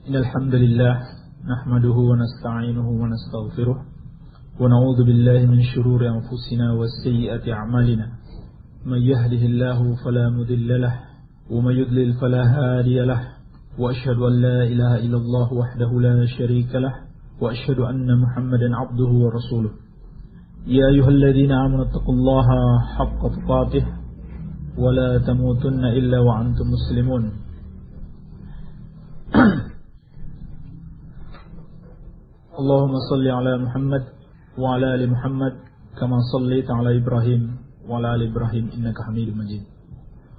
الحمد لله نحمده ونستعينه ونستغفره ونعوذ بالله من شرور أنفسنا وسيئات أعمالنا من يهده الله فلا مضل له ومن يضلل فلا هادي له وأشهد أن لا إله إلا الله وحده لا شريك له وأشهد أن محمدا عبده ورسوله يا أيها الذين آمنوا اتقوا الله حق تقاته ولا تموتن إلا وأنتم مسلمون اللهم صل على محمد وعلى آل محمد كما صليت على إبراهيم وعلى آل إبراهيم إنك حميد مجيد.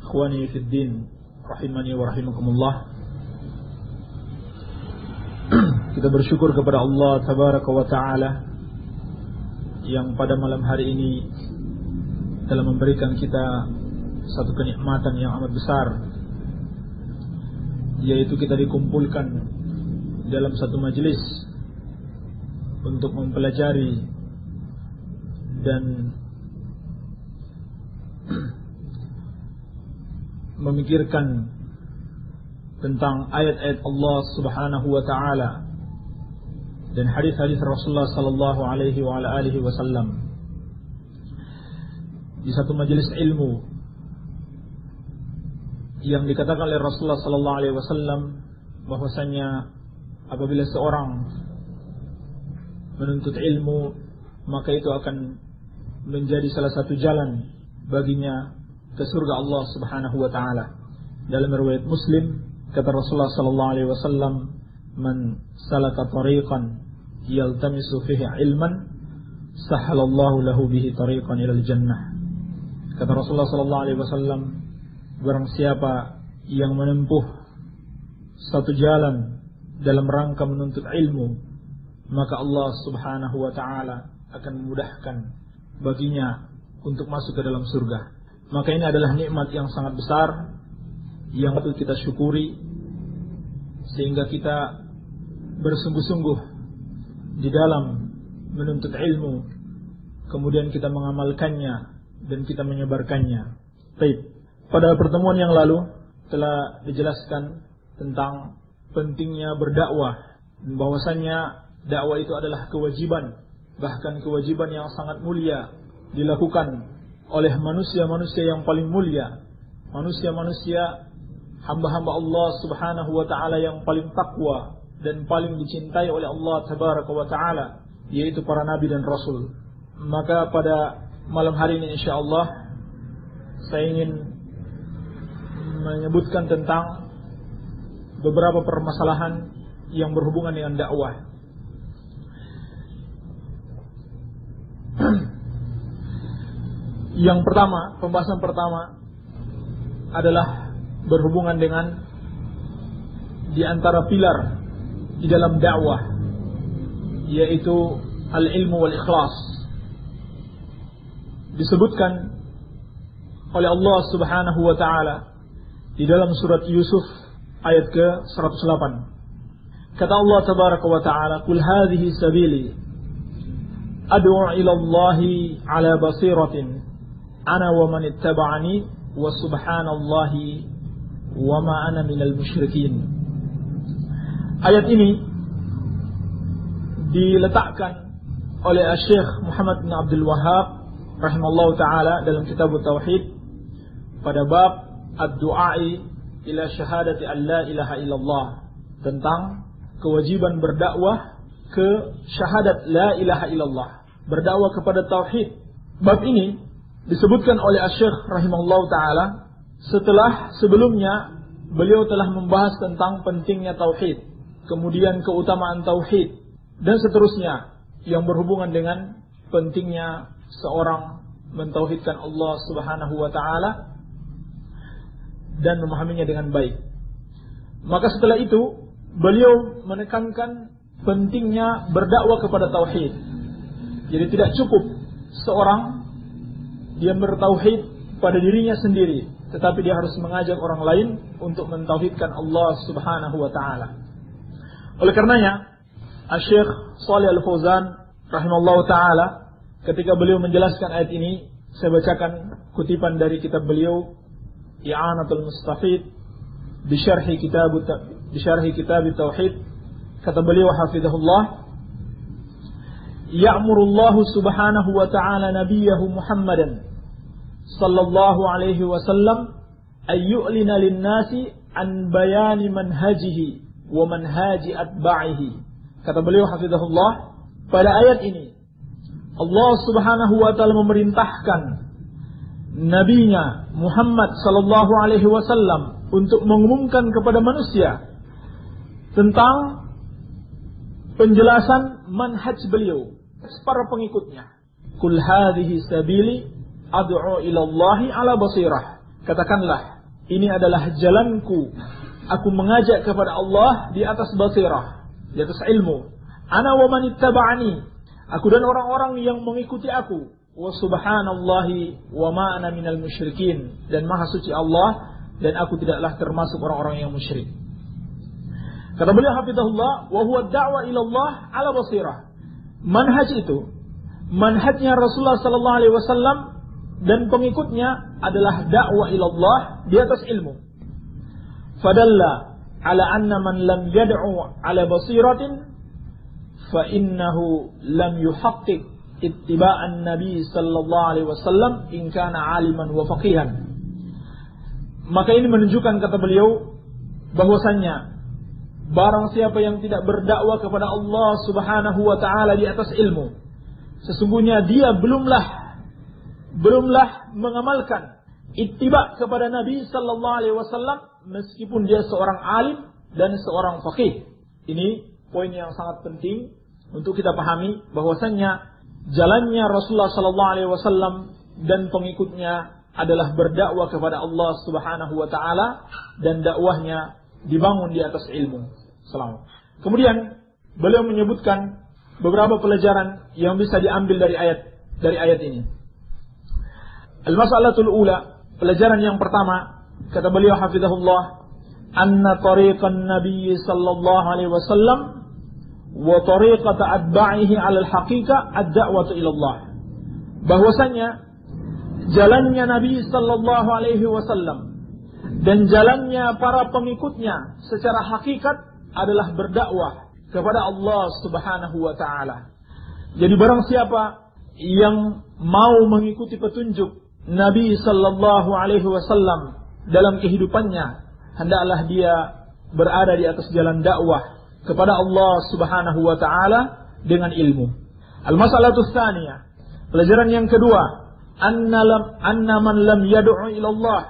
إخواني في الدين rahimani wa rahimakumullah. Kita bersyukur kepada Allah tabaraka wa taala yang pada malam hari ini telah memberikan kita satu kenikmatan yang amat besar, yaitu kita dikumpulkan dalam satu majelis untuk mempelajari dan memikirkan tentang ayat-ayat Allah Subhanahu wa taala dan hadis-hadis Rasulullah sallallahu alaihi wa ala alihi wasallam di satu majelis ilmu yang dikatakan oleh Rasulullah sallallahu alaihi wasallam bahwasanya apabila seorang menuntut ilmu, maka itu akan menjadi salah satu jalan baginya ke surga Allah Subhanahu wa taala. Dalam riwayat Muslim kata Rasulullah sallallahu alaihi wasallam, "Man salaka tariqan yaltamisu fihi ilman, sahhalallahu lahu bihi tariqan ilal jannah." Kata Rasulullah sallallahu alaihi wasallam, barang siapa yang menempuh satu jalan dalam rangka menuntut ilmu, maka Allah Subhanahu wa taala akan memudahkan baginya untuk masuk ke dalam surga. Maka ini adalah nikmat yang sangat besar yang patut kita syukuri, sehingga kita bersungguh-sungguh di dalam menuntut ilmu, kemudian kita mengamalkannya dan kita menyebarkannya. Baik, pada pertemuan yang lalu telah dijelaskan tentang pentingnya berdakwah, bahwasanya dakwah itu adalah kewajiban, bahkan kewajiban yang sangat mulia dilakukan oleh manusia-manusia yang paling mulia, manusia-manusia hamba-hamba Allah Subhanahu wa taala yang paling takwa dan paling dicintai oleh Allah tabaraka wa taala, yaitu para nabi dan rasul. Maka pada malam hari ini insyaallah saya ingin menyebutkan tentang beberapa permasalahan yang berhubungan dengan dakwah. Yang pertama, pembahasan pertama adalah berhubungan dengan di antara pilar di dalam dakwah, yaitu al-ilmu wal ikhlas. Disebutkan oleh Allah Subhanahu wa taala di dalam surat Yusuf ayat ke-108. Kata Allah tabaraka wa taala, "Qul hadhihi sabili ad'u ila Allahi ala basiratin ana wa man ittaba'ani wa subhanallahi wa ma ana minal musyrikin." Ayat ini diletakkan oleh Syekh Muhammad bin Abdul Wahhab rahimallahu taala dalam kitab Tauhid pada bab ad-du'ai ila syahadati an la ilaha illallah, tentang kewajiban berdakwah ke syahadat la ilaha illallah, berdakwah kepada tauhid. Bab ini disebutkan oleh Syekh rahimahullahu taala setelah sebelumnya beliau telah membahas tentang pentingnya tauhid, kemudian keutamaan tauhid dan seterusnya yang berhubungan dengan pentingnya seorang mentauhidkan Allah Subhanahu wa taala dan memahaminya dengan baik. Maka setelah itu beliau menekankan pentingnya berdakwah kepada tauhid. Jadi tidak cukup seorang dia bertauhid pada dirinya sendiri, tetapi dia harus mengajak orang lain untuk mentauhidkan Allah Subhanahu wa taala. Oleh karenanya, Syekh Shalih Al-Fauzan rahimallahu taala ketika beliau menjelaskan ayat ini, saya bacakan kutipan dari kitab beliau I'anatul Mustafid bi syarhi di syarh kitab Tauhid, kata beliau hafizahullah, ya'murullahu subhanahu wa ta'ala nabiyahu Muhammadan sallallahu alaihi wasallam ayyu'lina lin-nasi an bayani manhajihi wa manhaji atba'ihi. Kata beliau hafizahullah, pada ayat ini Allah subhanahu wa ta'ala memerintahkan nabinya Muhammad sallallahu alaihi wasallam untuk mengumumkan kepada manusia tentang penjelasan manhaj beliau, para pengikutnya. Kul hadhihi sabili ad'u ila Allahi ala basirah. Katakanlah, ini adalah jalanku, aku mengajak kepada Allah di atas basirah, di atas ilmu. Ana wa man ittaba'ani, aku dan orang-orang yang mengikuti aku. Wa subhanallahi wa ma ana minal musyrikin, dan maha suci Allah dan aku tidaklah termasuk orang-orang yang musyrik. Kata beliau hafizahullah, wa huwa da'wa ila Allah ala basirah. Manhaj itu, manhajnya Rasulullah sallallahu alaihi wasallam dan pengikutnya adalah dakwah ila Allah di atas ilmu. Fadalla ala anna man lam yad'u ala basiratin fa innahu lam yuhaqqiq ittiba'an nabi sallallahu alaihi wasallam in kana aliman wa faqihan. Maka ini menunjukkan, kata beliau, bahwasannya barang siapa yang tidak berdakwah kepada Allah subhanahu wa ta'ala di atas ilmu, sesungguhnya dia belumlah mengamalkan ittiba kepada Nabi sallallahu alaihi wasallam meskipun dia seorang alim dan seorang faqih. Ini poin yang sangat penting untuk kita pahami, bahwasannya jalannya Rasulullah sallallahu alaihi wasallam dan pengikutnya adalah berdakwah kepada Allah subhanahu wa ta'ala, dan dakwahnya dibangun di atas ilmu. Salam. Kemudian beliau menyebutkan beberapa pelajaran yang bisa diambil dari ayat ini. Al-mas'alatul ula, pelajaran yang pertama, kata beliau hafizahullah, anna tariqan nabiy sallallahu alaihi wasallam wa tariqat atba'ihi 'ala al-haqiqah ad-da'watu ila Allah. Bahwasanya jalannya Nabi sallallahu alaihi wasallam dan jalannya para pengikutnya secara hakikat adalah berdakwah kepada Allah subhanahu wa ta'ala. Jadi barang siapa yang mau mengikuti petunjuk Nabi sallallahu alaihi wasallam dalam kehidupannya, hendaklah dia berada di atas jalan dakwah kepada Allah subhanahu wa ta'ala dengan ilmu. Al-mas'alatus tsaniyah, pelajaran yang kedua, anna man lam yad'u ila Allah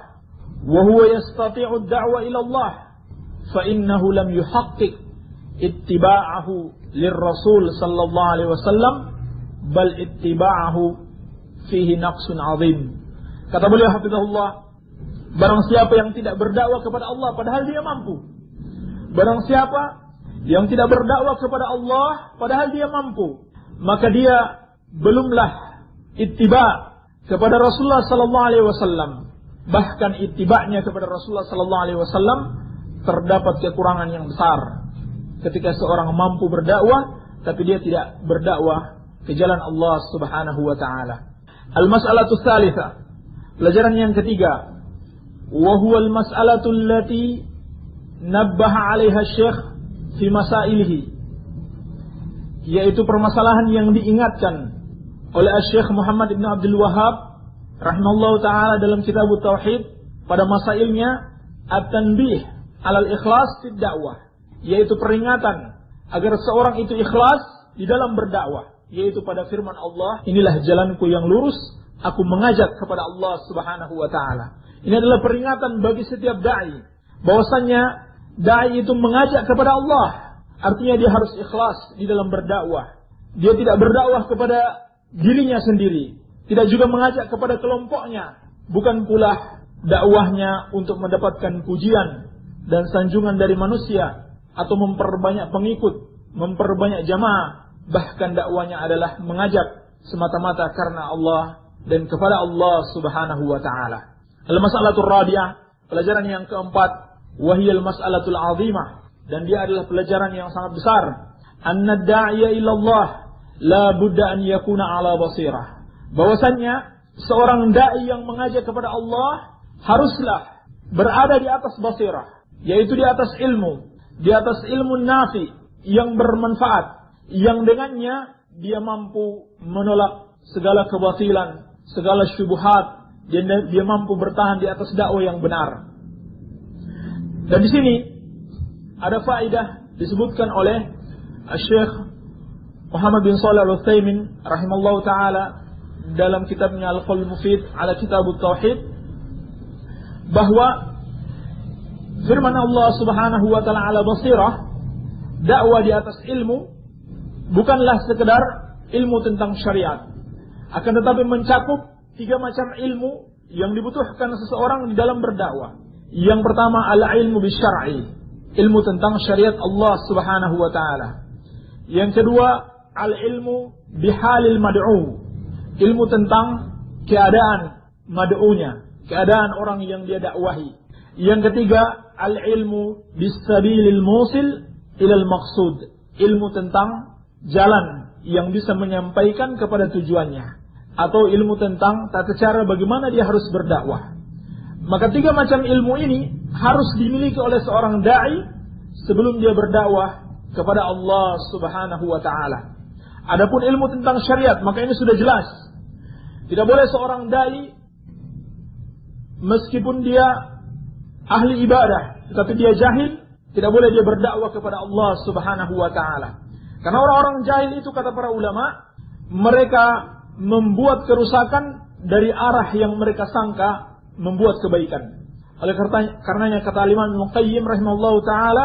wa huwa yastati'u ad-da'wa ila Allah fa innahu lam yuhaqqiq ittiba'ahu lirrasul sallallahu alaihi wasallam bal ittiba'ahu fihi naqsun 'azim. Kata beliau hafizahullah, barang siapa yang tidak berdakwah kepada Allah padahal dia mampu, barang siapa yang tidak berdakwah kepada Allah padahal dia mampu, maka dia belumlah ittiba kepada Rasulullah sallallahu alaihi wasallam. Bahkan ittiba'nya kepada Rasulullah sallallahu alaihi wasallam terdapat kekurangan yang besar. Ketika seorang mampu berdakwah tapi dia tidak berdakwah ke jalan Allah subhanahu wa ta'ala. Al-mas'alatu tsalitsah, pelajaran yang ketiga, wa huwa al-mas'alatu allati nabbaha 'alaiha Syekh fi masailihi, yaitu permasalahan yang diingatkan oleh Syekh Muhammad ibn Abdul Wahhab rahimallahu ta'ala dalam kitab Tauhid pada masailnya, at-tanbih 'alal ikhlas fid dakwah, yaitu peringatan agar seorang itu ikhlas di dalam berdakwah, yaitu pada firman Allah, inilah jalanku yang lurus, aku mengajak kepada Allah subhanahu wa ta'ala. Ini adalah peringatan bagi setiap da'i, bahwasannya da'i itu mengajak kepada Allah, artinya dia harus ikhlas di dalam berdakwah. Dia tidak berdakwah kepada dirinya sendiri, tidak juga mengajak kepada kelompoknya, bukan pula dakwahnya untuk mendapatkan pujian dan sanjungan dari manusia atau memperbanyak pengikut, memperbanyak jamaah. Bahkan dakwanya adalah mengajak semata-mata karena Allah dan kepada Allah subhanahu wa ta'ala. Al-mas'alatul rabi'ah, pelajaran yang keempat, wahiyal mas'alatul azimah, dan dia adalah pelajaran yang sangat besar. Anna da'iya ila Allah la budda an yakuna ala basirah. Bahwasannya seorang da'i yang mengajak kepada Allah haruslah berada di atas basirah, yaitu di atas ilmu. di atas ilmu nafi yang bermanfaat, yang dengannya dia mampu menolak segala kebatilan, segala syubhat, dia mampu bertahan di atas dakwah yang benar. Dan di sini ada faedah disebutkan oleh Syekh Muhammad bin Shalih Al-Utsaimin rahimallahu taala dalam kitabnya Al-Qaul Mufid ala Kitabut Tauhid, bahwa firman Allah Subhanahu wa taala ala basirah, dakwah di atas ilmu bukanlah sekedar ilmu tentang syariat, akan tetapi mencakup 3 macam ilmu yang dibutuhkan seseorang di dalam berdakwah. Yang pertama al-ilmu bisyar'i, ilmu tentang syariat Allah Subhanahu wa taala. Yang kedua al-ilmu bihalil mad'u, ilmu tentang keadaan mad'unya, keadaan orang yang dia dakwahi. Yang ketiga al-ilmu bisabilil musil ilal maqsud, ilmu tentang jalan yang bisa menyampaikan kepada tujuannya, atau ilmu tentang tata cara bagaimana dia harus berdakwah. Maka 3 macam ilmu ini harus dimiliki oleh seorang da'i sebelum dia berdakwah kepada Allah Subhanahu wa taala. Adapun ilmu tentang syariat, maka ini sudah jelas. Tidak boleh seorang da'i meskipun dia ahli ibadah, tetapi dia jahil, tidak boleh dia berdakwah kepada Allah Subhanahu wa taala. Karena orang-orang jahil itu, kata para ulama, mereka membuat kerusakan dari arah yang mereka sangka membuat kebaikan. Oleh karenanya kata Imam Ibnu Qayyim rahimahullahu taala,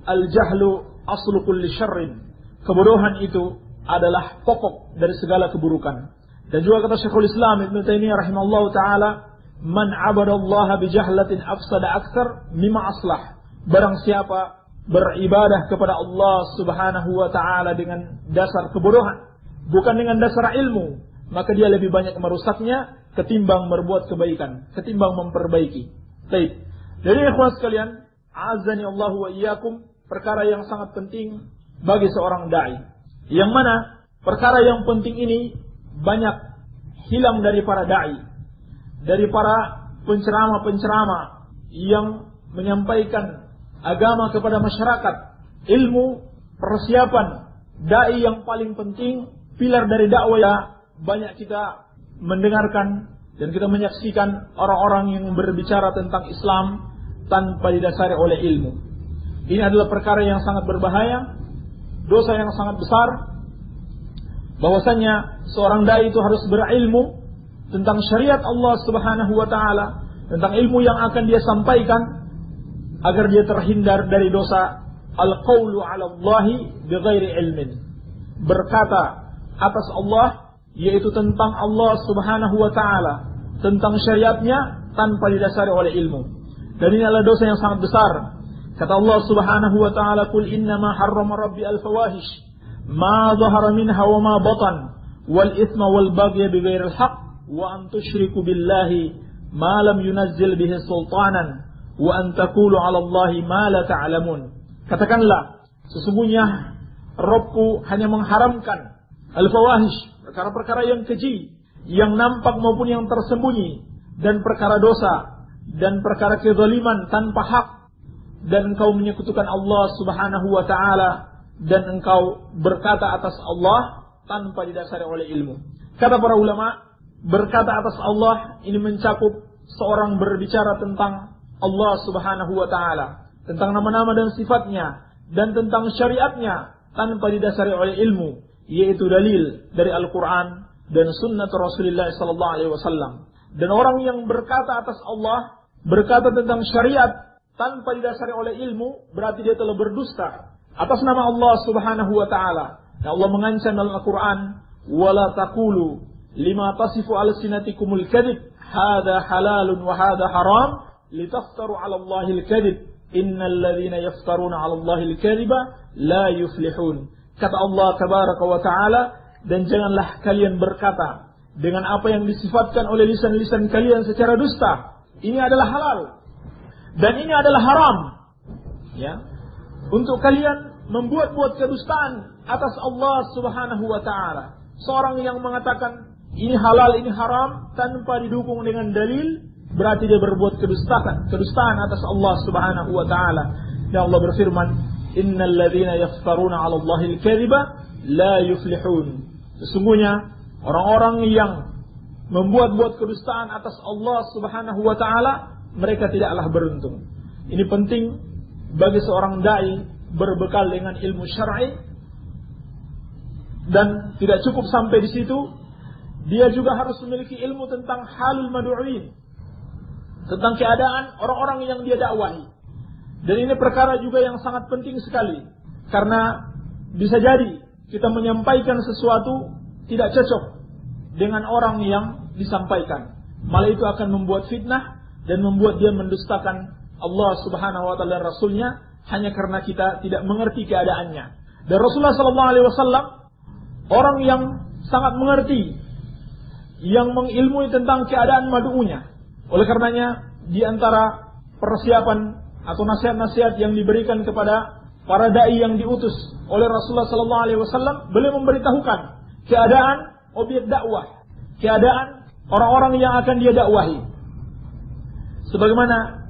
al-jahlu aslu kulli syarrin. Kebodohan itu adalah pokok dari segala keburukan. Dan juga kata Syekhul Islam Ibnu Taimiyah rahimahullahu taala, man 'abadallaha bijahlatin afsada aktsar mimma aslah. Barang siapa beribadah kepada Allah Subhanahu wa taala dengan dasar kebodohan, bukan dengan dasar ilmu, maka dia lebih banyak merusaknya ketimbang berbuat kebaikan, ketimbang memperbaiki. Baik. Jadi ikhwan sekalian, azani Allah wa iyyakum, perkara yang sangat penting bagi seorang dai. Yang mana perkara yang penting ini banyak hilang dari para dai, dari para penceramah-penceramah yang menyampaikan agama kepada masyarakat. Ilmu, persiapan dai yang paling penting, pilar dari dakwah ya, banyak kita mendengarkan dan kita menyaksikan orang-orang yang berbicara tentang Islam tanpa didasari oleh ilmu. Ini adalah perkara yang sangat berbahaya, dosa yang sangat besar. Bahwasanya seorang dai itu harus berilmu tentang syariat Allah Subhanahu wa taala, tentang ilmu yang akan dia sampaikan, agar dia terhindar dari dosa al-qaulu 'ala Allahi bighairi ilmin, berkata atas Allah, yaitu tentang Allah Subhanahu wa taala, tentang syariatnya tanpa didasari oleh ilmu. Dan ini adalah dosa yang sangat besar. Kata Allah Subhanahu wa taala, "Qul innama harrama rabbi al-fawahish ma dhahara minha wa ma batan wal itsma wal baghya bighairil haqq wa an tusyriku billahi ma lam yunazzil bihi sultanan wa an taqulu 'ala Allahi ma la ta'lamun." Katakanlah, sesungguhnya Rabbku hanya mengharamkan al-fawahish, perkara-perkara yang keji, yang nampak maupun yang tersembunyi, dan perkara dosa, dan perkara kezaliman tanpa hak, dan engkau menyekutukan Allah Subhanahu wa ta'ala, dan engkau berkata atas Allah tanpa didasari oleh ilmu. Kata para ulama, berkata atas Allah ini mencakup seorang berbicara tentang Allah Subhanahu wa ta'ala, tentang nama-nama dan sifatnya, dan tentang syariatnya tanpa didasari oleh ilmu, yaitu dalil dari Al-Quran dan sunnah Rasulullah sallallahu alaihi wasallam. Dan orang yang berkata atas Allah, berkata tentang syariat tanpa didasari oleh ilmu, berarti dia telah berdusta atas nama Allah Subhanahu wa taala. Dan Allah mengancam dalam Al-Quran, "Wala taqulu lima tasifu alsinatikumul kadhib, hadza halalun wa hadza haram, litaftaru 'ala Allahil kadhib, innal ladzina yaftaruna 'ala Allahil kadhiba la yuflihun." Kata Allah tabaraka wa taala, dan janganlah kalian berkata dengan apa yang disifatkan oleh lisan-lisan kalian secara dusta. Ini adalah halal dan ini adalah haram. Ya, untuk kalian membuat-buat kedustaan atas Allah Subhanahu wa taala. Seorang yang mengatakan ini halal, ini haram tanpa didukung dengan dalil, berarti dia berbuat kedustaan atas Allah Subhanahu wa taala. Dan Allah berfirman, innal ladzina yaftaruna 'ala Allahil kadhiba la yuflihun. Sesungguhnya orang-orang yang membuat-buat kedustaan atas Allah Subhanahu wa taala, mereka tidaklah beruntung. Ini penting bagi seorang dai berbekal dengan ilmu syar'i, dan tidak cukup sampai di situ, dia juga harus memiliki ilmu tentang halul mad'uin, tentang keadaan orang-orang yang dia dakwahi. Dan ini perkara juga yang sangat penting sekali, karena bisa jadi kita menyampaikan sesuatu tidak cocok dengan orang yang disampaikan, malah itu akan membuat fitnah dan membuat dia mendustakan Allah Subhanahu wa taala dan Rasulnya hanya karena kita tidak mengerti keadaannya. Dan Rasulullah sallallahu alaihi wasallam orang yang sangat mengerti, yang mengilmui tentang keadaan mad'unya. Oleh karenanya di antara persiapan atau nasihat-nasihat yang diberikan kepada para dai yang diutus oleh Rasulullah sallallahu alaihi wasallam, beliau memberitahukan keadaan objek dakwah, keadaan orang-orang yang akan dia dakwahi. Sebagaimana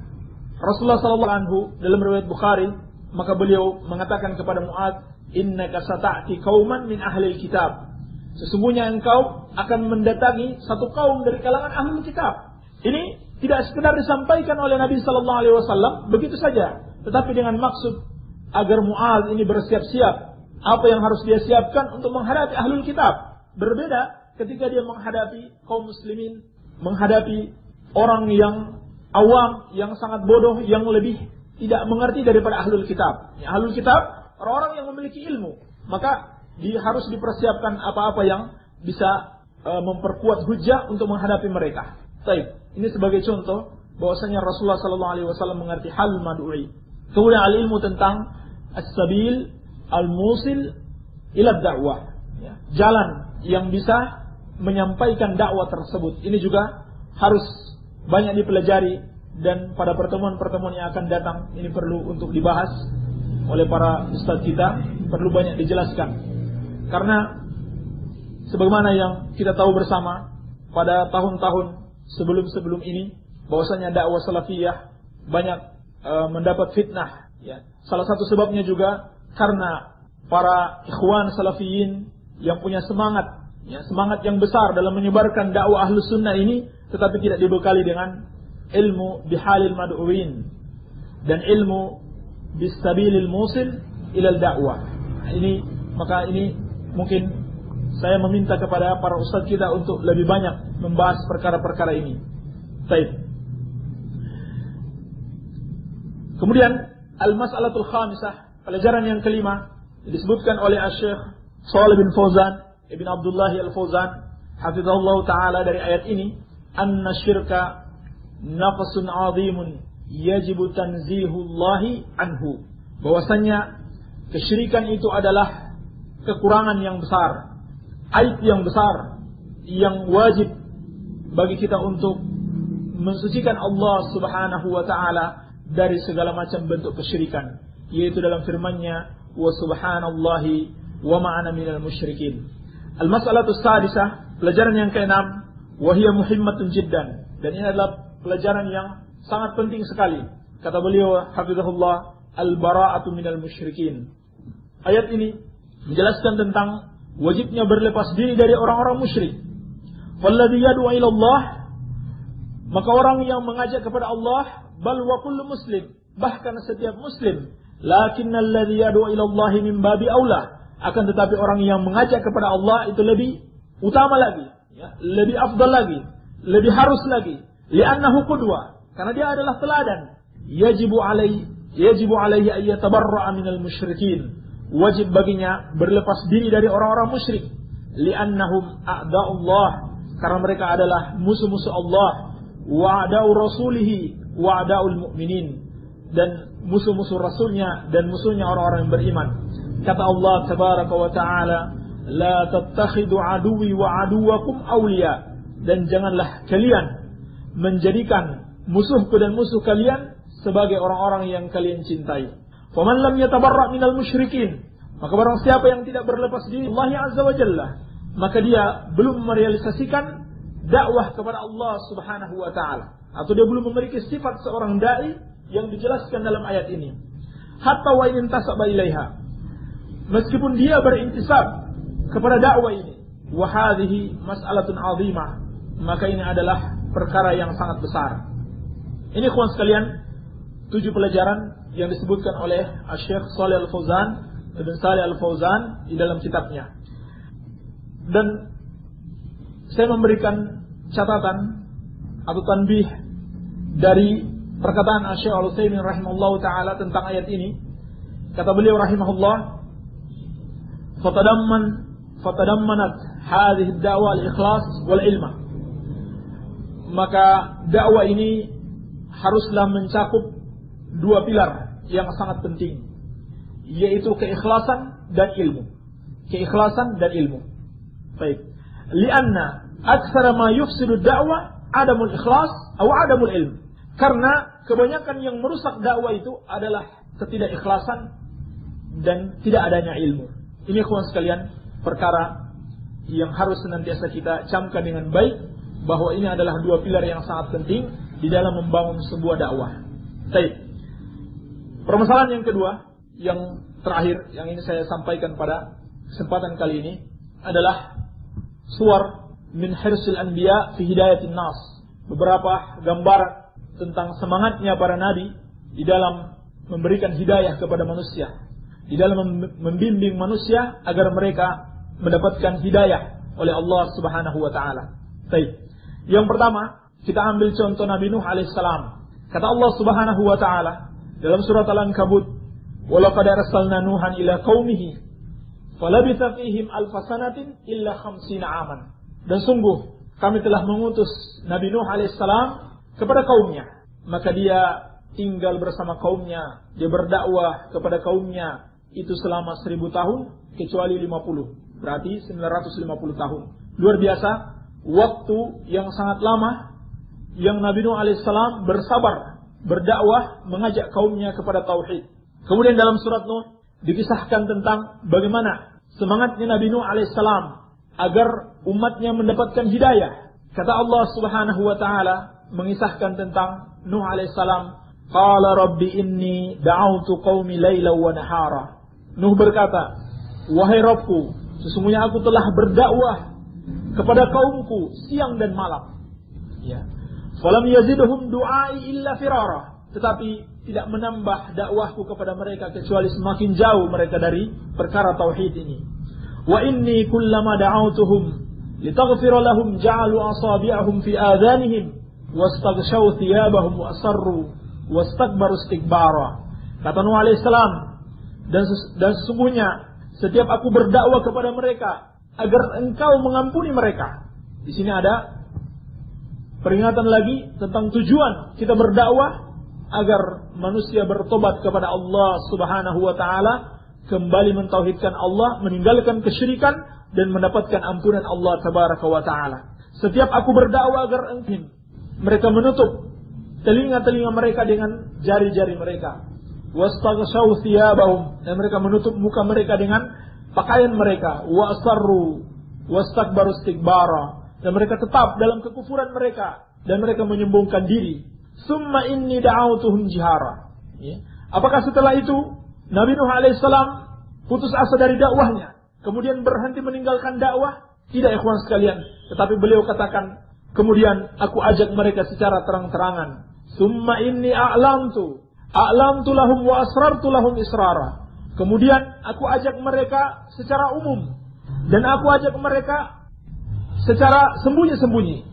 Rasulullah sallallahu alaihi wasallam dalam riwayat Bukhari, maka beliau mengatakan kepada Mu'adz, innaka sata'ti qauman min ahli kitab. Sesungguhnya engkau akan mendatangi satu kaum dari kalangan ahli kitab. Ini tidak sekedar disampaikan oleh Nabi sallallahu alaihi wasallam begitu saja, tetapi dengan maksud agar Mu'adz ini bersiap-siap apa yang harus dia siapkan untuk menghadapi ahlul kitab. Berbeda ketika dia menghadapi kaum muslimin, menghadapi orang yang awam, yang sangat bodoh, yang lebih tidak mengerti daripada ahlul kitab. Ya, ahlul kitab orang-orang yang memiliki ilmu, maka harus dipersiapkan apa-apa yang bisa memperkuat hujah untuk menghadapi mereka. Baik, ini sebagai contoh bahwasanya Rasulullah sallallahu alaihi wasallam mengerti hal mad'ui. Kemudian al-ilmu tentang as-sabil al-musil ila dakwah, ya, jalan yang bisa menyampaikan dakwah tersebut. Ini juga harus banyak dipelajari, dan pada pertemuan-pertemuan yang akan datang ini perlu untuk dibahas oleh para ustaz kita, perlu banyak dijelaskan. Karena sebagaimana yang kita tahu bersama pada tahun-tahun sebelum-sebelum ini, bahwasanya dakwah salafiyah banyak mendapat fitnah, ya. Salah satu sebabnya juga karena para ikhwan salafiyin yang punya semangat, ya, semangat yang besar dalam menyebarkan dakwah ahlus sunnah ini, tetapi tidak dibekali dengan ilmu bihalil mad'uin dan ilmu bisabilil musil ilal dakwah. Maka ini mungkin saya meminta kepada para ustaz kita untuk lebih banyak membahas perkara-perkara ini. Baik. Kemudian al-mas'alatul khamisah, pelajaran yang kelima, disebutkan oleh Syekh Shalih bin Fauzan Ibn Abdullah Al-Fauzan hafizahullah taala dari ayat ini, anna syirka naqsun 'azimun yajibu tanzihullahi anhu. Bahwasanya kesyirikan itu adalah kekurangan yang besar, aib yang besar yang wajib bagi kita untuk mensucikan Allah Subhanahu wa taala dari segala macam bentuk kesyirikan, yaitu dalam firman-Nya, wa subhanallahi wa ma ana minal musyrikin. Al-mas'alatu sadisah, pelajaran yang keenam, wa hiya muhimmatun jiddan, dan ini adalah pelajaran yang sangat penting sekali. Kata beliau hafizahullah, al-bara'atu minal musyrikin. Ayat ini menjelaskan tentang wajibnya berlepas diri dari orang-orang musyrik. Falladhi yad'u ila Allah, maka orang yang mengajak kepada Allah, bal wa kullu muslim, bahkan setiap muslim, lakinnal ladzi yad'u ila Allah min babi aula, akan tetapi orang yang mengajak kepada Allah itu lebih utama lagi, ya, lebih afdal lagi, lebih harus lagi, li'annahu qudwa, karena dia adalah teladan. Yajibu alaihi ay yatabarra'a minal musyrikin, wajib baginya berlepas diri dari orang-orang musyrik, li'annahum a'da'ullah, karena mereka adalah musuh-musuh Allah, wa'da'u rasulihi wa'da'ul mu'minin, dan musuh-musuh rasulnya dan musuhnya orang-orang yang beriman. Kata Allah tabaraka wa ta'ala, la tattakhidu aduwi wa aduwakum awliya, dan janganlah kalian menjadikan musuhku dan musuh kalian sebagai orang-orang yang kalian cintai. Faman lam yatabarra' minal musyrikin, maka barang siapa yang tidak berlepas diri Allah Azza wa Jalla, maka dia belum merealisasikan dakwah kepada Allah Subhanahu wa ta'ala, atau dia belum memiliki sifat seorang dai yang dijelaskan dalam ayat ini. hatta wa in tasaba ilaiha. Meskipun dia berintisab kepada dakwah ini, wa hadhihi mas'alatun 'azimah, maka ini adalah perkara yang sangat besar. Ini kawan sekalian, 7 pelajaran yang disebutkan oleh Syekh Shalih Al-Fauzan dan Shalih Al-Fauzan di dalam kitabnya. Dan saya memberikan catatan atau tanbih dari perkataan Syekh Al-Utsaimin rahimahullahu taala tentang ayat ini. Kata beliau rahimahullah, fatadammanat hadhihi ad-da'wa al-ikhlas wal ilma. Maka dakwah ini haruslah mencakup 2 pilar yang sangat penting, yaitu keikhlasan dan ilmu. Keikhlasan dan ilmu. Baik. Lianna aktsara ma yufsidu ad-da'wa adamul ikhlas atau adamul ilm. Karena kebanyakan yang merusak dakwah itu adalah ketidakikhlasan dan tidak adanya ilmu. Ini kawan sekalian, perkara yang harus senantiasa kita camkan dengan baik, bahwa ini adalah 2 pilar yang sangat penting di dalam membangun sebuah dakwah. Baik. Permasalahan yang kedua, yang terakhir yang ini saya sampaikan pada kesempatan kali ini adalah suwar min hirsil anbiya fi hidayatin nas. Beberapa gambaran tentang semangatnya para nabi di dalam memberikan hidayah kepada manusia, di dalam membimbing manusia agar mereka mendapatkan hidayah oleh Allah Subhanahu wa taala. Baik. Yang pertama, kita ambil contoh Nabi Nuh alaihissalam. Kata Allah Subhanahu wa taala dalam surat Al-Ankabut, "Wa laqad arsalna Nuhan ila qaumihi falabitha fihim alfasanatin illa 50 aman." Dan sungguh kami telah mengutus Nabi Nuh alaihissalam kepada kaumnya, maka dia tinggal bersama kaumnya, dia berdakwah kepada kaumnya itu selama 1000 tahun kecuali 50, berarti 950 tahun. Luar biasa, waktu yang sangat lama yang Nabi Nuh alaihissalam bersabar, berdakwah, mengajak kaumnya kepada tauhid. Kemudian dalam surat Nuh dikisahkan tentang bagaimana semangatnya Nabi Nuh alaihissalam agar umatnya mendapatkan hidayah. Kata Allah Subhanahu wa taala mengisahkan tentang Nuh alaihissalam, "Qala rabbi inni da'awtu qaumi lailan wa nahara." Nuh berkata, "Wahai Rabbku, sesungguhnya aku telah berdakwah kepada kaumku siang dan malam." Ya. "Falam yazidhum du'ai illa firara." Tetapi tidak menambah dakwahku kepada mereka kecuali semakin jauh mereka dari perkara tauhid ini. "Wa inni kullama da'awtuhum litaghfira lahum ja'alu asabi'ahum fi adhanihim wastaghshaw thiyabahum wa asarru wastakbaru istikbara." Kata Nuh alaihissalam, dan sesungguhnya setiap aku berdakwah kepada mereka agar engkau mengampuni mereka. Di sini ada peringatan lagi tentang tujuan kita berdakwah agar manusia bertobat kepada Allah Subhanahu wa taala, kembali mentauhidkan Allah, meninggalkan kesyirikan dan mendapatkan ampunan Allah Tabaraka wa taala. Setiap aku berdakwah agar mereka menutup telinga-telinga mereka dengan jari-jari mereka. Wastaghshaw thiyabahum, dan mereka menutup muka mereka dengan pakaian mereka. Wa asarru wastakbaru istikbara, dan mereka tetap dalam kekufuran mereka dan mereka menyombongkan diri. Summa inni da'awtuhum jihara. Ya. Apakah setelah itu Nabi Nuh alaihissalam putus asa dari dakwahnya, kemudian berhenti meninggalkan dakwah? Tidak, ikhwan sekalian. Tetapi beliau katakan, kemudian aku ajak mereka secara terang-terangan. Summa inni a'lamtu lahum wa asrartu lahum israra. Kemudian aku ajak mereka secara umum dan aku ajak mereka secara sembunyi-sembunyi.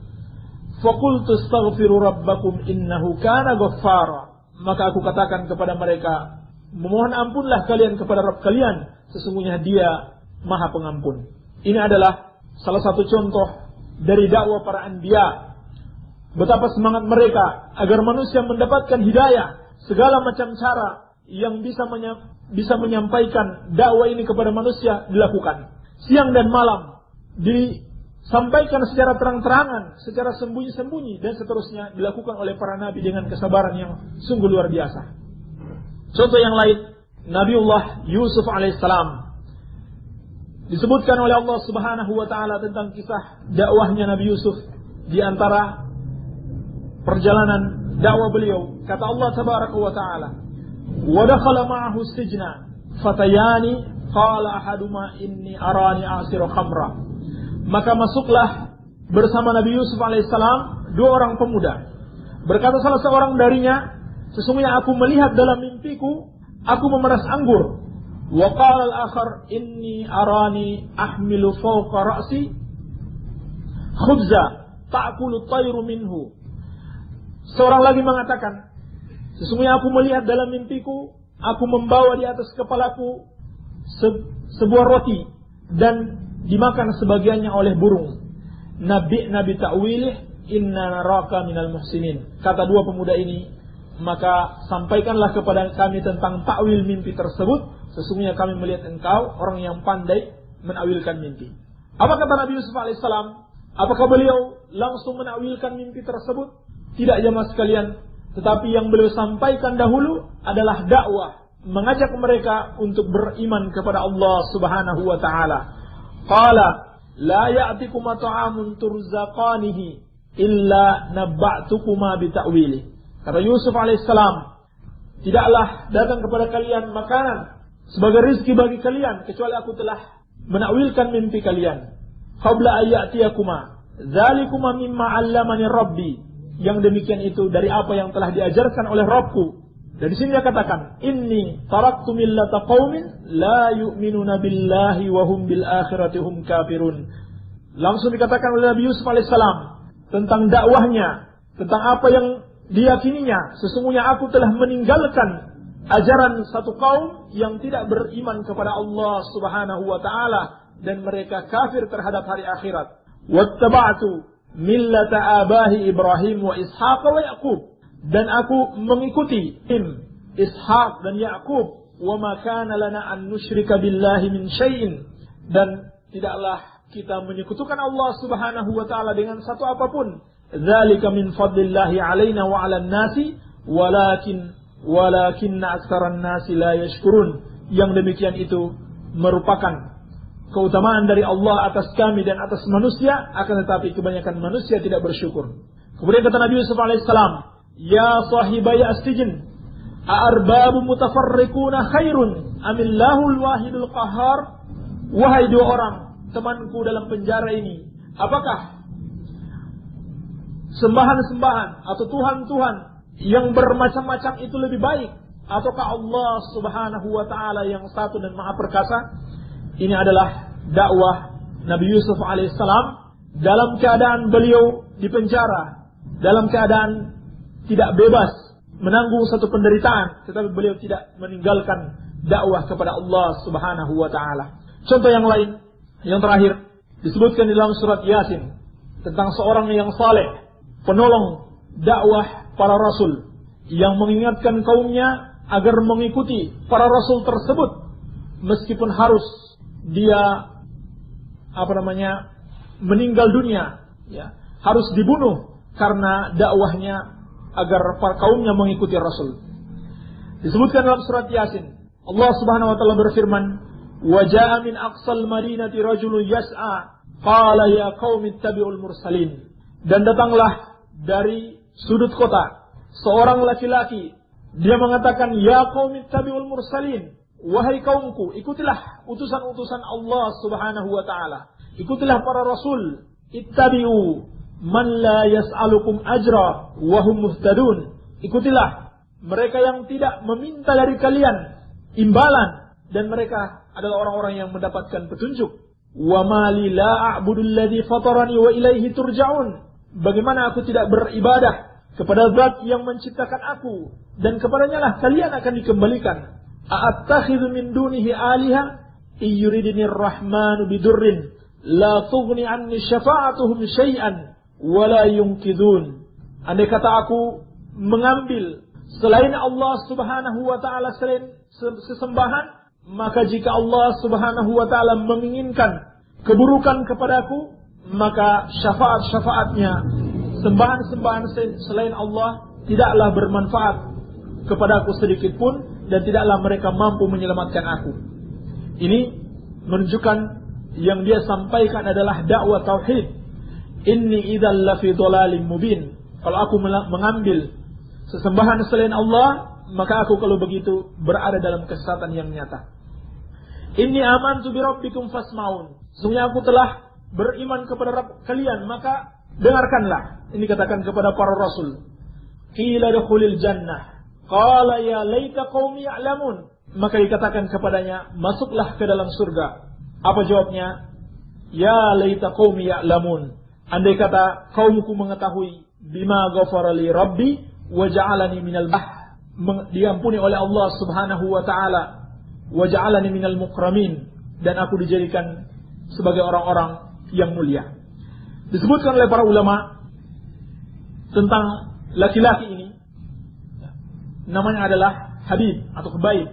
Faqultu astaghfiru rabbakum innahu kana ghaffara. Maka aku katakan kepada mereka, memohon ampunlah kalian kepada Rabb kalian, sesungguhnya Dia Maha Pengampun. Ini adalah salah satu contoh dari dakwah para anbiya. Betapa semangat mereka agar manusia mendapatkan hidayah, segala macam cara yang bisa menyampaikan dakwah ini kepada manusia dilakukan. Siang dan malam disampaikan secara terang-terangan, secara sembunyi-sembunyi, dan seterusnya dilakukan oleh para nabi dengan kesabaran yang sungguh luar biasa. Contoh yang lain, Nabiullah Yusuf alaihissalam. Disebutkan oleh Allah Subhanahu wa taala tentang kisah dakwahnya Nabi Yusuf di antara perjalanan dakwah beliau. Kata Allah Tabaraka wa taala, wa dakhala ma'ahu sijna fatayani qala ahaduma inni arani asiru khamra. Maka masuklah bersama Nabi Yusuf alaihissalam 2 orang pemuda. Berkata salah seorang darinya, sesungguhnya aku melihat dalam mimpiku aku memeras anggur. Wa qala al-akhar inni arani ahmilu fawqa ra'si khubza ta'kulu at-tayru minhu. Seorang lagi mengatakan, sesungguhnya aku melihat dalam mimpiku aku membawa di atas kepalaku sebuah roti dan dimakan sebagiannya oleh burung. Nabi ta'wilih inna naraka minal muhsinin. Kata 2 pemuda ini, maka sampaikanlah kepada kami tentang takwil mimpi tersebut. Sesungguhnya kami melihat engkau orang yang pandai menawilkan mimpi. Apa kata Nabi Yusuf alaihissalam? Apakah beliau langsung menawilkan mimpi tersebut? Tidak jemaah sekalian. Tetapi yang beliau sampaikan dahulu adalah dakwah, mengajak mereka untuk beriman kepada Allah Subhanahu wa taala. Qala la ya'tikuma ta'amun turzaqanihi illa nabba'tukuma bita'wili. Kata Yusuf alaihissalam, tidaklah datang kepada kalian makanan sebagai rezeki bagi kalian kecuali aku telah menakwilkan mimpi kalian. Qabla ayyatiyakuma dzalikuma mimma 'allamani rabbi. Yang demikian itu dari apa yang telah diajarkan oleh Rabbku. Dan di sini dia katakan, inni taraktu millata qaumin la yu'minuna billahi wa hum bil akhirati hum kafirun. Langsung dikatakan oleh Nabi Yusuf alaihissalam tentang dakwahnya, tentang apa yang diyakininya. Sesungguhnya aku telah meninggalkan ajaran satu kaum yang tidak beriman kepada Allah Subhanahu wa taala dan mereka kafir terhadap hari akhirat. Wattaba'tu millata abahi Ibrahim wa Ishaq wa Yaqub. Dan aku mengikuti Ishaq dan Yaqub. Wa ma kana lana an nusyrika billahi min syai'in. Dan tidaklah kita menyekutukan Allah Subhanahu wa taala dengan satu apapun. Dzalika min fadlillahi alaina wa 'alan nasi walakinna aktsaran nasi la yashkurun. Yang demikian itu merupakan keutamaan dari Allah atas kami dan atas manusia, akan tetapi kebanyakan manusia tidak bersyukur. Kemudian kata Nabi Yusuf alaihissalam, ya sahibaya as-sijn, a'arbabu mutafarriquna khairun amillahul wahidul qahhar. Wahai 2 orang temanku dalam penjara ini, apakah sembahan-sembahan atau tuhan-tuhan yang bermacam-macam itu lebih baik, ataukah Allah Subhanahu wa taala yang satu dan maha perkasa? Ini adalah dakwah Nabi Yusuf alaihissalam dalam keadaan beliau di penjara, dalam keadaan tidak bebas menanggung satu penderitaan, tetapi beliau tidak meninggalkan dakwah kepada Allah Subhanahu wa taala. Contoh yang lain, yang terakhir disebutkan di dalam surat Yasin tentang seorang yang saleh, penolong dakwah para rasul yang mengingatkan kaumnya agar mengikuti para rasul tersebut meskipun harus dia meninggal dunia, ya, harus dibunuh karena dakwahnya agar para kaumnya mengikuti Rasul. Disebutkan dalam surat Yasin, Allah Subhanahu wa taala berfirman, "Wa jaa'a min aqsal madinati rajulun yas'a, qala ya qaumi ittabi'ul mursalin." Dan datanglah dari sudut kota seorang laki-laki, dia mengatakan, "Ya qaumi ittabi'ul mursalin." Wahai kaumku, ikutilah utusan-utusan Allah Subhanahu wa taala. Ikutilah para rasul. Ittabi'u man la yas'alukum ajra wa hum muhtadun. Ikutilah mereka yang tidak meminta dari kalian imbalan dan mereka adalah orang-orang yang mendapatkan petunjuk. Wa ma li la a'budu alladhi fatarani wa ilaihi turja'un. Bagaimana aku tidak beribadah kepada Zat yang menciptakan aku dan kepadanya lah kalian akan dikembalikan. A'attakhidhu min dunihi aliha iyuridinir rahmanu bidurrin la tughni anni syafa'atuhum syai'an wa la yunqidhun. Andai kata aku mengambil selain Allah Subhanahu wa taala selain sesembahan, maka jika Allah Subhanahu wa taala menginginkan keburukan kepadaku, maka syafaat-syafaatnya, sembahan-sembahan selain Allah tidaklah bermanfaat kepadaku sedikit pun, dan tidaklah mereka mampu menyelamatkan aku. Ini menunjukkan yang dia sampaikan adalah dakwah tauhid. Inni idzal lafi dhalalim mubin. Kalau aku mengambil sesembahan selain Allah, maka aku kalau begitu berada dalam kesesatan yang nyata. Inni amantu bi rabbikum fasma'un. Sesungguhnya aku telah beriman kepada Rabb kalian, maka dengarkanlah. Ini katakan kepada para rasul. Qila dukhulil jannah. Qala ya laita qaumi ya'lamun. Maka dikatakan kepadanya, masuklah ke dalam surga. Apa jawabnya? Ya laita qaumi ya'lamun. Andai kata kaumku mengetahui, bima ghafara li rabbi wa ja'alani minal diampuni oleh Allah Subhanahu wa taala, wa ja'alani minal mukramin, dan aku dijadikan sebagai orang-orang yang mulia. Disebutkan oleh para ulama tentang laki-laki ini, namanya adalah Habib atau Khubayb,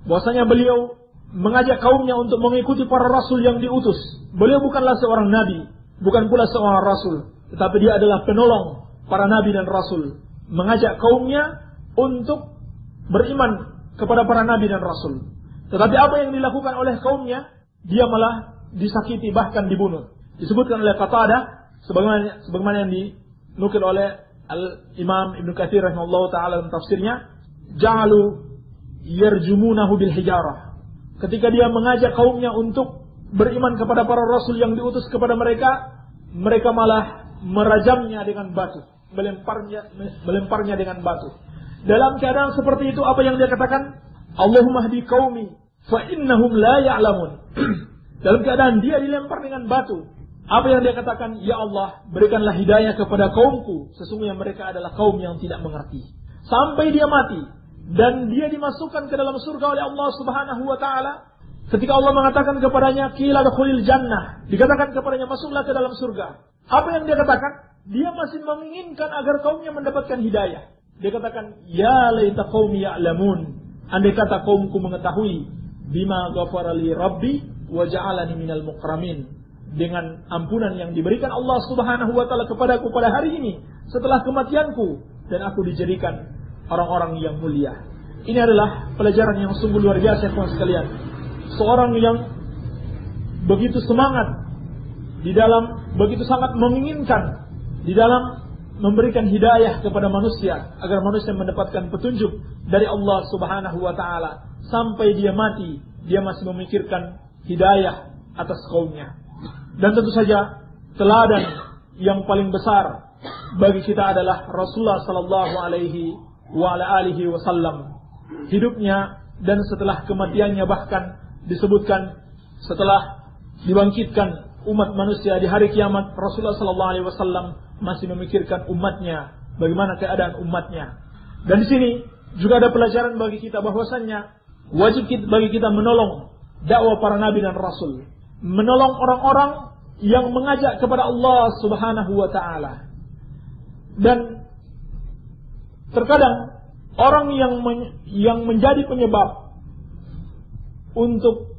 bahwasanya beliau mengajak kaumnya untuk mengikuti para rasul yang diutus. Beliau bukanlah seorang nabi, bukan pula seorang rasul, tetapi dia adalah penolong para nabi dan rasul, mengajak kaumnya untuk beriman kepada para nabi dan rasul. Tetapi apa yang dilakukan oleh kaumnya, dia malah disakiti, bahkan dibunuh. Disebutkan oleh Qatadah sebagaimana yang dinukil oleh Al-Imam Ibnu Katsir rahimahullahu taala dalam tafsirnya, ja'alu yarjumunahu bil hijarah. Ketika dia mengajak kaumnya untuk beriman kepada para rasul yang diutus kepada mereka, mereka malah merajamnya dengan batu, melemparnya dengan batu. Dalam keadaan seperti itu, apa yang dia katakan? Allahumma hdi qaumi fa innahum la ya'lamun. Dalam keadaan dia dilempar dengan batu, apa yang dia katakan? Ya Allah, berikanlah hidayah kepada kaumku, sesungguhnya mereka adalah kaum yang tidak mengerti. Sampai dia mati dan dia dimasukkan ke dalam surga oleh Allah Subhanahu wa taala. Ketika Allah mengatakan kepadanya, qila dukhulil jannah, dikatakan kepadanya, masuklah ke dalam surga. Apa yang dia katakan? Dia masih menginginkan agar kaumnya mendapatkan hidayah. Dia katakan, ya laita qaumi ya'lamun. Andai kata kaumku mengetahui, bima ghafara li rabbi wa ja'alani minal mukramin. Dengan ampunan yang diberikan Allah Subhanahu wa taala kepadaku pada hari ini setelah kematianku, dan aku dijadikan orang-orang yang mulia. Ini adalah pelajaran yang sungguh luar biasa, kawan sekalian. Seorang yang begitu semangat di dalam, begitu sangat menginginkan di dalam memberikan hidayah kepada manusia agar manusia mendapatkan petunjuk dari Allah Subhanahu wa taala, sampai dia mati dia masih memikirkan hidayah atas kaumnya. Dan tentu saja teladan yang paling besar bagi kita adalah Rasulullah sallallahu alaihi wa ala alihi wasallam. Hidupnya dan setelah kematiannya, bahkan disebutkan setelah dibangkitkan umat manusia di hari kiamat, Rasulullah sallallahu alaihi wasallam masih memikirkan umatnya, bagaimana keadaan umatnya. Dan di sini juga ada pelajaran bagi kita bahwasannya wajib bagi kita menolong dakwah para nabi dan rasul, menolong orang-orang yang mengajak kepada Allah Subhanahu wa taala. Dan terkadang orang yang menjadi penyebab untuk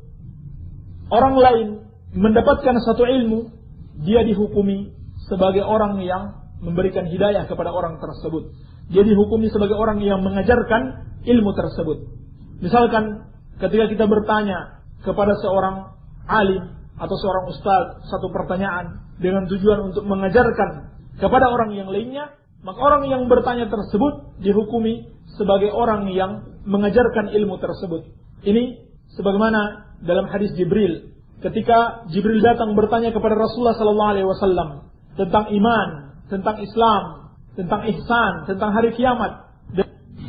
orang lain mendapatkan satu ilmu, dia dihukumi sebagai orang yang memberikan hidayah kepada orang tersebut. Dia dihukumi sebagai orang yang mengajarkan ilmu tersebut. Misalkan ketika kita bertanya kepada seorang alim atau seorang ustaz satu pertanyaan dengan tujuan untuk mengajarkan kepada orang yang lainnya, maka orang yang bertanya tersebut dihukumi sebagai orang yang mengajarkan ilmu tersebut. Ini sebagaimana dalam hadis Jibril, ketika Jibril datang bertanya kepada Rasulullah sallallahu alaihi wasallam tentang iman, tentang Islam, tentang ihsan, tentang hari kiamat.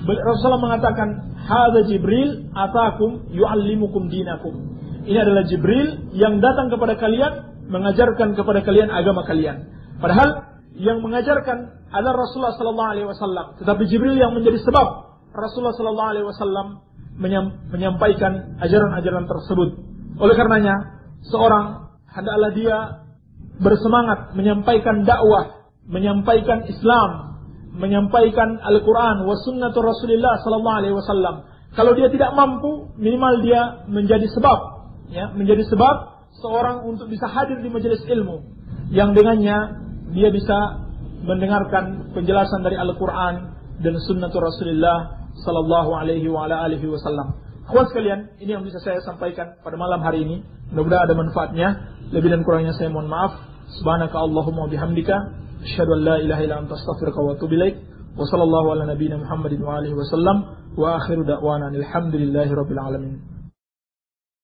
Rasulullah mengatakan, "Hadza Jibril atakum yu'allimukum dinakum." Ini adalah Jibril yang datang kepada kalian, mengajarkan kepada kalian agama kalian. Padahal yang mengajarkan adalah Rasulullah sallallahu alaihi wasallam, tetapi Jibril yang menjadi sebab Rasulullah sallallahu alaihi wasallam menyampaikan ajaran-ajaran tersebut. Oleh karenanya, seorang hendaklah dia bersemangat menyampaikan dakwah, menyampaikan Islam, menyampaikan Al-Quran wa sunnatu Rasulullah sallallahu alaihi wasallam. Kalau dia tidak mampu, minimal dia menjadi sebab, menjadi sebab seorang untuk bisa hadir di majelis ilmu, yang dengannya dia bisa mendengarkan penjelasan dari Al-Quran dan sunnatu Rasulullah sallallahu alaihi wa ala alihi wasallam. Kawan sekalian, ini yang bisa saya sampaikan pada malam hari ini. Mudah-mudahan ada manfaatnya. Lebih dan kurangnya saya mohon maaf. Subhanaka Allahumma bihamdika asyhadu an la ilaha illa anta astaghfiruka wa atubu ilaik. Wa sallallahu ala nabiyyina Muhammadin wa alihi wasallam. Wa akhiru da'wana alhamdulillahi rabbil alamin.